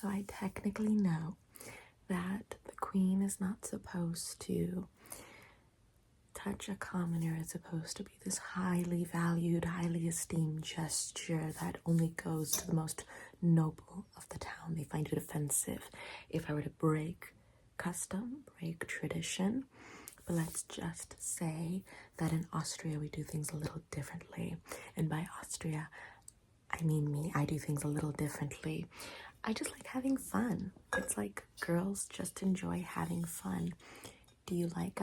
So I technically know that the queen is not supposed to touch a commoner. It's supposed to be this highly valued, highly esteemed gesture that only goes to the most noble of the town. They find it offensive if I were to break custom, break tradition. But let's just say that in Austria we do things a little differently. And by Austria, I mean me. I do things a little differently. I just like having fun. It's like girls just enjoy having fun. Do you like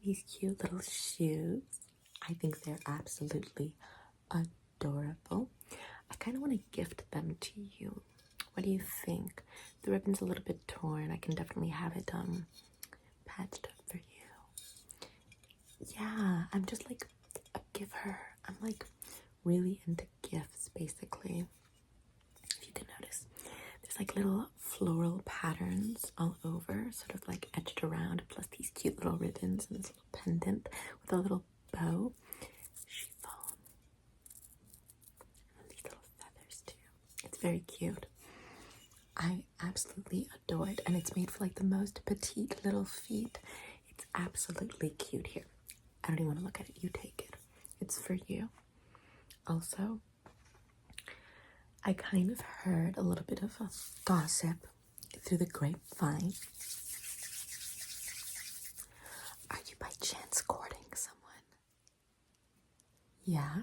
these cute little shoes? I think they're absolutely adorable. I kind of want to gift them to you. What do you think? The ribbon's a little bit torn. I can definitely have it patched up for you. Yeah, I'm just like a giver. I'm like really into gifts, basically. If you can notice, there's like little floral patterns all over, sort of like edged around, plus these cute little ribbons and this little pendant with a little bow. Chiffon. And these little feathers too. It's very cute. I absolutely adore it, and it's made for like the most petite little feet. It's absolutely cute. Here, I don't even want to look at it. You take it. It's for you. Also, I kind of heard a little bit of a gossip through the grapevine. Are you by chance courting someone? Yeah?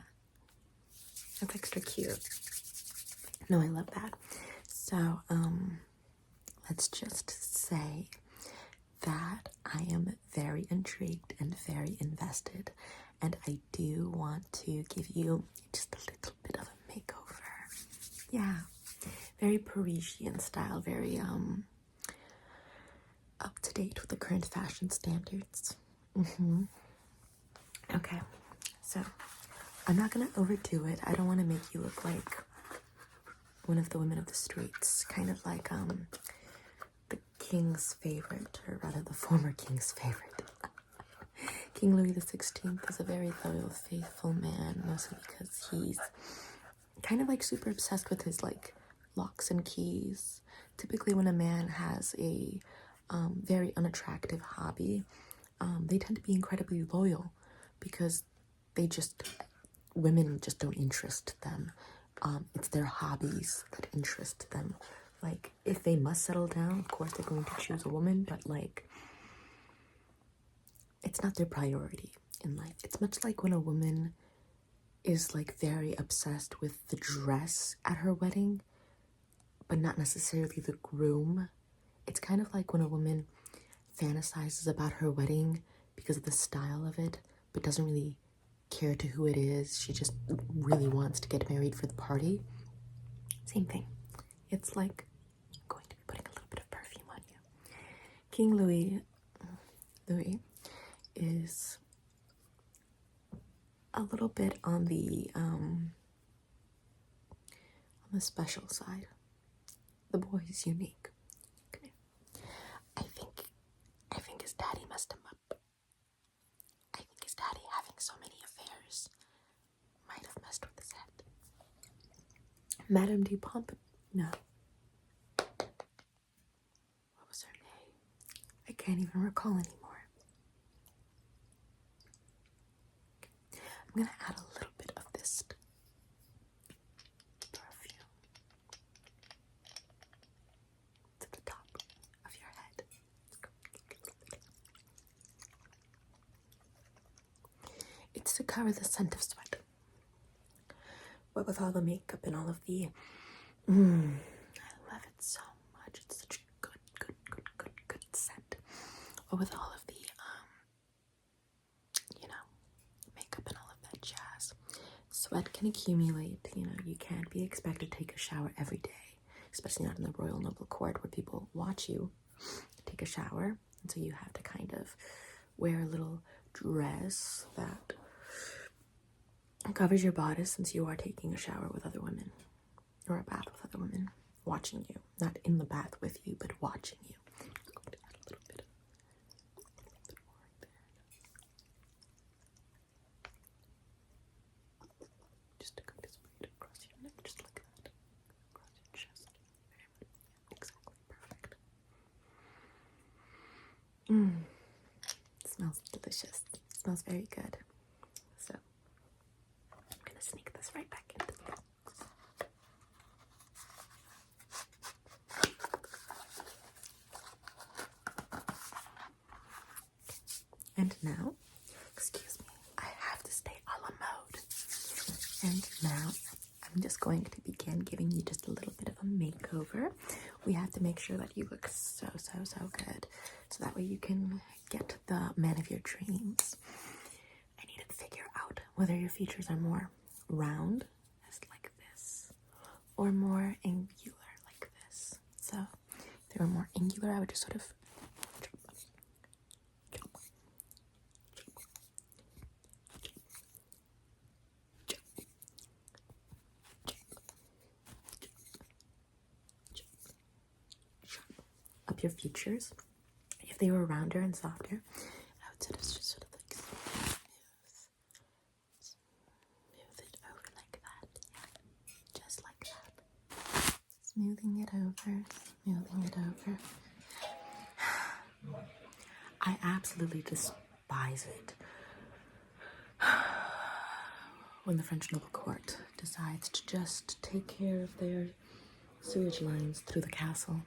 That's extra cute. No, I love that. So, let's just say that I am very intrigued and very invested, and I do want to give you just a little bit of a makeover. Yeah, very Parisian style, very up to date with the current fashion standards. Okay, so I'm not gonna overdo it. I don't want to make you look like one of the women of the streets, kind of like the king's favorite, or rather the former king's favorite. King Louis XVI is a very loyal, faithful man, mostly because he's kind of like super obsessed with his like locks and keys. Typically when a man has a very unattractive hobby, they tend to be incredibly loyal because women just don't interest them. It's their hobbies that interest them. Like, if they must settle down, of course they're going to choose a woman, but like, it's not their priority in life. It's much like when a woman is like very obsessed with the dress at her wedding, but not necessarily the groom. It's kind of like when a woman fantasizes about her wedding because of the style of it, but doesn't really care to who it is. She just really wants to get married for the party. Same thing. It's like I'm going to be putting a little bit of perfume on you. King Louis is a little bit on the special side. The boy is unique. Okay. I think his daddy messed him up. I think his daddy, having so many affairs, might have messed with his head. Madame du Pompadour. No. What was her name? I can't even recall anymore. Okay. I'm gonna add a little bit of this perfume to the top of your head. It's to cover the scent of sweat. What with all the makeup and all of the I love it so much. It's such a good scent. But with all of the makeup and all of that jazz, sweat can accumulate. You can't be expected to take a shower every day, especially not in the royal noble court where people watch you take a shower. And so you have to kind of wear a little dress that covers your bodice, since you are taking a shower with other women, or a bath with other women watching you. Not in the bath with you, but watching you. I'm going to add a little bit more right there. Just to go this way across your neck, just like that. Across your chest. Very It smells delicious. It smells very good. So I'm gonna sneak this right back into the box. And now, excuse me, I have to stay a la mode. And now I'm just going to begin giving you just a little bit of a makeover. We have to make sure that you look so good, so that way you can get the man of your dreams. I need to figure out whether your features are more round, just like this, or more angular, like this. So if they were more angular, I would just sort of up your features. If they were rounder and softer, I would sort of like smooth it over like that. Yeah, just like that. Smoothing it over. I absolutely despise it when the French noble court decides to just take care of their sewage lines through the castle.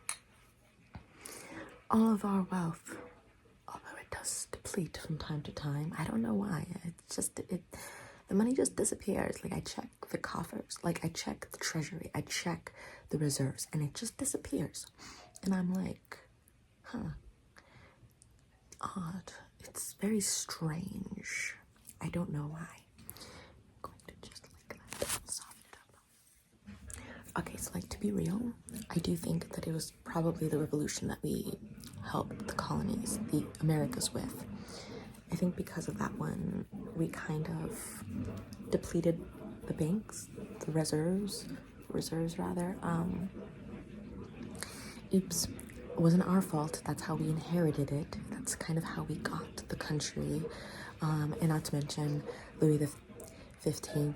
All of our wealth, although it does deplete from time to time, I don't know why. It's just, the money just disappears. Like, I check the coffers, like I check the treasury, I check the reserves, and it just disappears. And I'm like, odd. It's very strange. I don't know why. I'm going to just like that, soften it up. Okay, so like, to be real, I do think that it was probably the revolution that we helped the colonies, the Americas with. I think because of that one, we kind of depleted the banks, the reserves rather. Oops, it wasn't our fault. That's how we inherited it. That's kind of how we got the country. And not to mention Louis the 15th,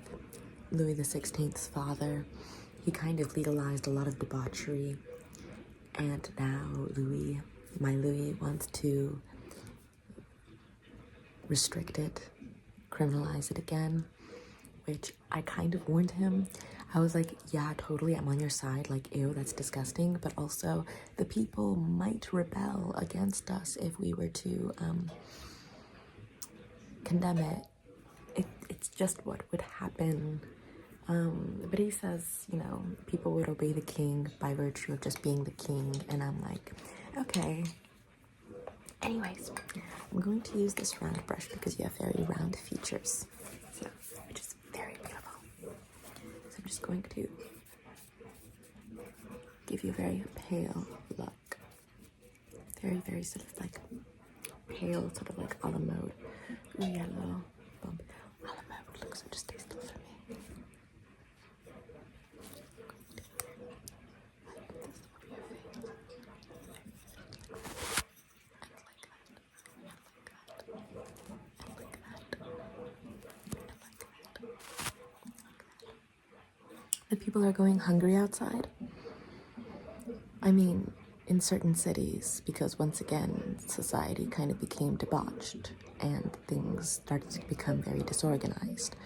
Louis the 16th's father. He kind of legalized a lot of debauchery. And now my Louis wants to restrict it, criminalize it again, which I kind of warned him. I was like, yeah, totally, I'm on your side, like, ew, that's disgusting, but also the people might rebel against us if we were to condemn it. It's just what would happen. But he says, you know, people would obey the king by virtue of just being the king, and I'm like, okay. Anyways, I'm going to use this round brush because you have very round features, so, which is very beautiful. So I'm just going to give you a very pale look. Very sort of like pale, sort of like a la mode. Ooh, yellow bump. A la mode looks so distasteful for me. The people are going hungry outside. I mean, in certain cities, because once again, society kind of became debauched and things started to become very disorganized.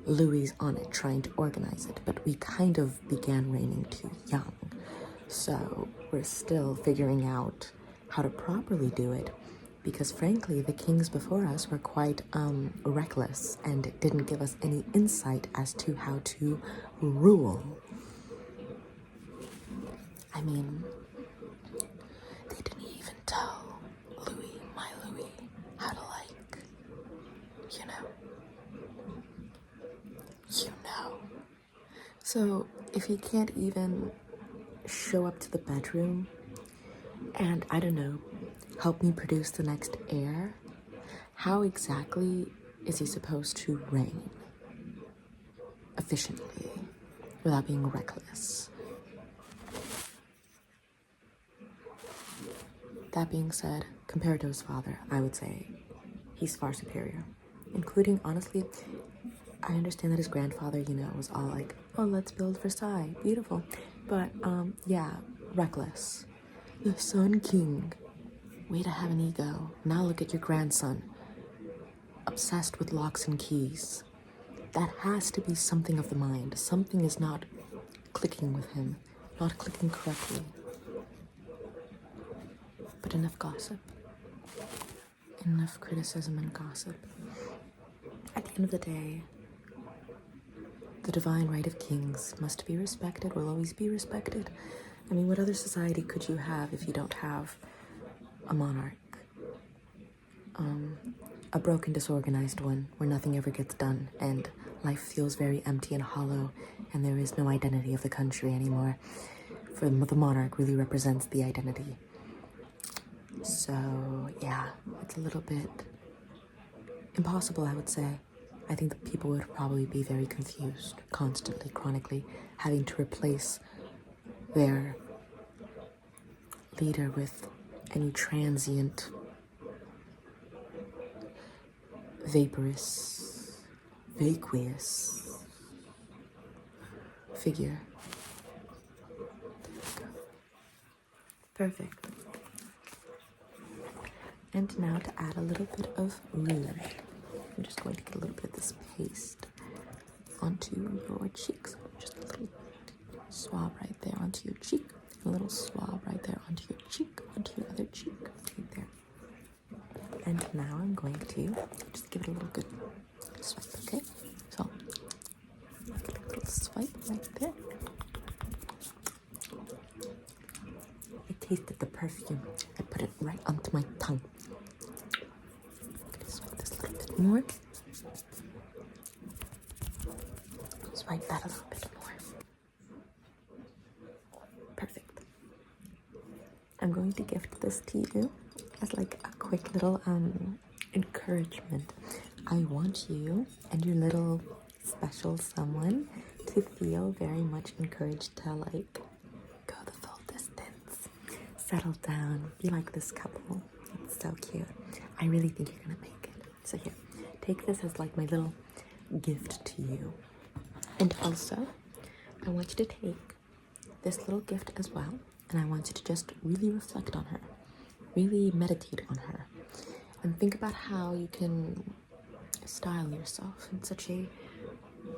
Louis on it, trying to organize it, but we kind of began reigning too young. So we're still figuring out how to properly do it, because frankly, the kings before us were quite reckless and didn't give us any insight as to how to rule. I mean, they didn't even tell my Louis, how to like, you know. So if he can't even show up to the bedroom and, I don't know, help me produce the next heir, how exactly is he supposed to reign efficiently without being reckless? That being said, compared to his father, I would say he's far superior. Including, honestly, I understand that his grandfather, was all like, oh, let's build Versailles, beautiful. But, yeah, reckless. The Sun King. Way to have an ego. Now look at your grandson. Obsessed with locks and keys. That has to be something of the mind. Something is not clicking with him. Not clicking correctly. But enough gossip. Enough criticism and gossip. At the end of the day, the divine right of kings must be respected, will always be respected. I mean, what other society could you have if you don't have a monarch? A broken, disorganized one where nothing ever gets done and life feels very empty and hollow and there is no identity of the country anymore. For the monarch really represents the identity. So, yeah, it's a little bit impossible, I would say. I think that people would probably be very confused, constantly, chronically, having to replace their leader with any transient, vaporous, vacuous figure. Perfect. And now to add a little bit of rouge. I'm just going to get a little bit of this paste onto your cheeks. Just a little swab right there onto your cheek. A little swab right there onto your cheek, onto your other cheek, right there. And now I'm going to just give it a little good swipe, okay? So, a little swipe right there. I tasted the perfume. I put it right onto my tongue. I'm gonna swipe this a little bit more. Swipe that a little bit more. Perfect. I'm going to gift this to you as like a quick little encouragement. I want you and your little special someone to feel very much encouraged to like go the full distance, settle down, be like this couple. It's so cute. I really think you're gonna make it. So here, take this as like my little gift to you. And also, I want you to take this little gift as well, and I want you to just really reflect on her, really meditate on her, and think about how you can style yourself in such a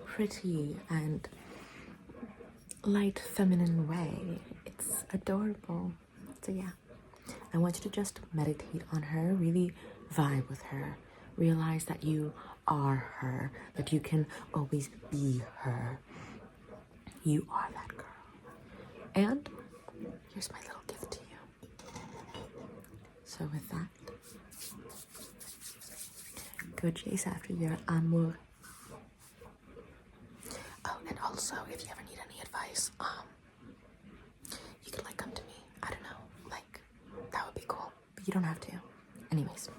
pretty and light feminine way. It's adorable. So yeah, I want you to just meditate on her, really vibe with her, realize that you are her, that you can always be her. You are that girl. And here's my little gift to you. So with that, go chase after your amour. Oh, and also, if you ever need any advice, you could like come to me. I don't know, like that would be cool, but you don't have to. Anyways.